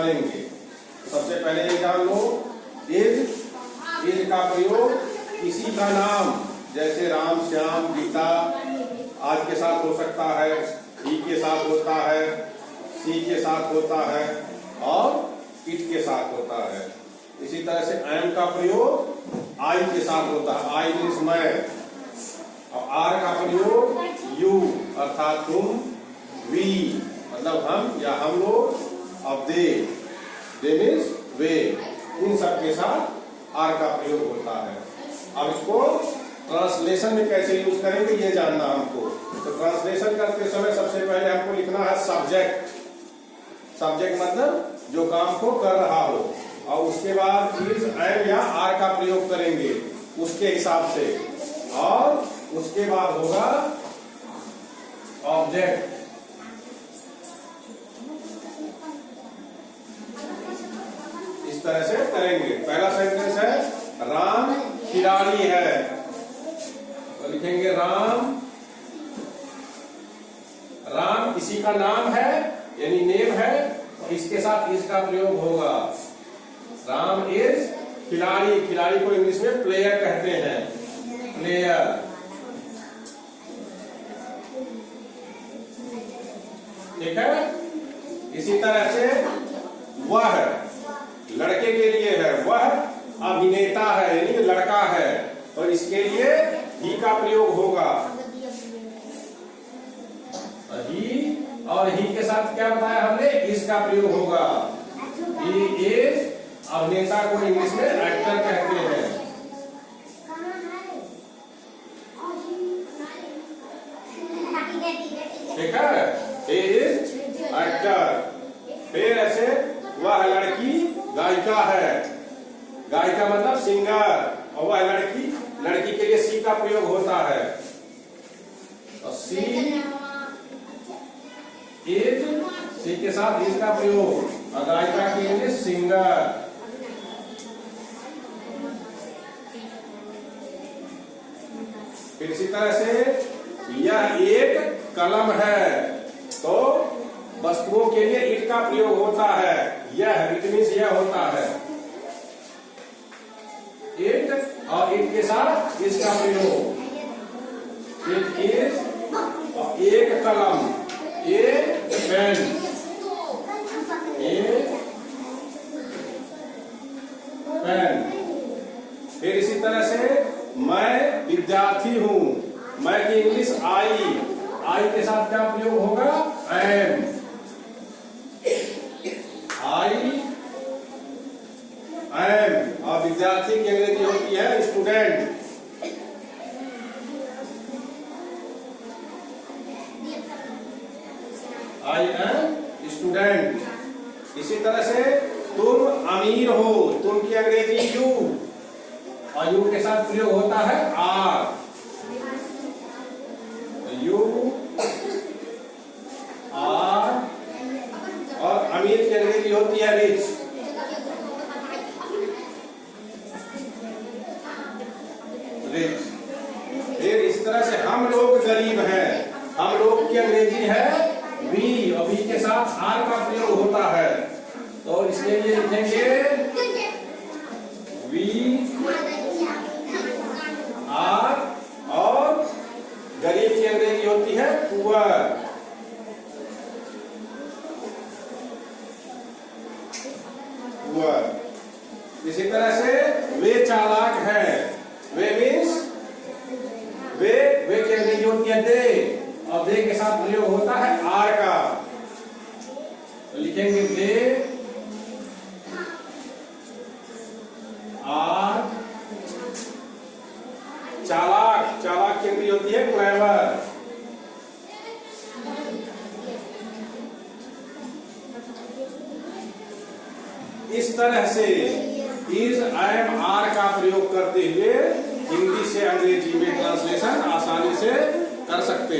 जानेंगे। सबसे पहले ये जान लो, इज का प्रयोग किसी का नाम, जैसे राम, श्याम, गीता आज के साथ हो सकता है, ही के साथ होता है, सी के साथ होता है और इट के साथ होता है। इसी तरह से आई एम का प्रयोग आई के साथ होता है, आई मीन्स मैं। और आर का प्रयोग यू अर्थात तुम, वी मतलब हम या हम लोग, अब दे मीन्स वे, इन सब के साथ आर का प्रयोग होता है। अब इसको ट्रांसलेशन में कैसे यूज करेंगे ये जानना हमको। तो ट्रांसलेशन करते समय सबसे पहले हमको लिखना है सब्जेक्ट। सब्जेक्ट मतलब जो काम को कर रहा हो, और उसके बाद इज, एम या आर का प्रयोग करेंगे उसके हिसाब से, और उसके बाद होगा ऑब्जेक्ट। इस तरह से करेंगे। पहला सेंटेंस है राम खिलाड़ी है, तो लिखेंगे राम किसी का नाम है यानी नेम है, तो इसके साथ इज का प्रयोग होगा। राम इज खिलाड़ी, खिलाड़ी को इंग्लिश में प्लेयर कहते हैं, प्लेयर। ठीक है। इसी तरह से वह लड़के के लिए है, वह अभिनेता है यानी लड़का है, तो इसके लिए ही का प्रयोग होगा। ही और ही के साथ क्या बताया हमने, इज का प्रयोग होगा। ही इज, अभिनेता को इंग्लिश में एक्टर कहते हैं। ठीक है, ही इज एक्टर। फिर ऐसे वह लड़की गायिका है, गायिका मतलब सिंगर, और वह लड़की के लिए सी का प्रयोग होता है। और सी इज, सी के साथ इज का प्रयोग, और गायिका के लिए सिंगर। फिर इसी तरह से यह एक कलम है, तो वस्तुओं के लिए इट का प्रयोग होता है। यह इट मीन्स यह होता है, इट और इट के साथ इसका प्रयोग। इट इज, और एक कलम, एक पेन, एक पेन। फिर इसी तरह से मैं विद्यार्थी हूं, मैं की इंग्लिश आई के साथ क्या प्रयोग होगा, एम। आई एम, और विद्यार्थी की अंग्रेजी होती है स्टूडेंट। I am student. इसी तरह से तुम अमीर हो, तुम की अंग्रेजी यू, और यू के साथ प्रयोग होता है आर। यू आर, और अमीर की अंग्रेजी होती है रिच। फिर इस तरह से हम लोग गरीब हैं, हम लोग की अंग्रेजी है वी, और वी के साथ आर का प्रयोग होता है, तो इसके लिए लिखेंगे वी आर, और गरीब की अंग्रेजी होती है पुअर। इसी तरह से वे चालाक है, वे मीन्स वे की अंग्रेजी होती है दे, और दे के साथ प्रयोग होता है आर का, तो लिखेंगे दे आर चालाक, चालाक की अंग्रेजी होती है क्लेवर। इस तरह से इज, एम, आर का प्रयोग करते हुए हिंदी से अंग्रेजी में ट्रांसलेशन आसानी से कर सकते हैं।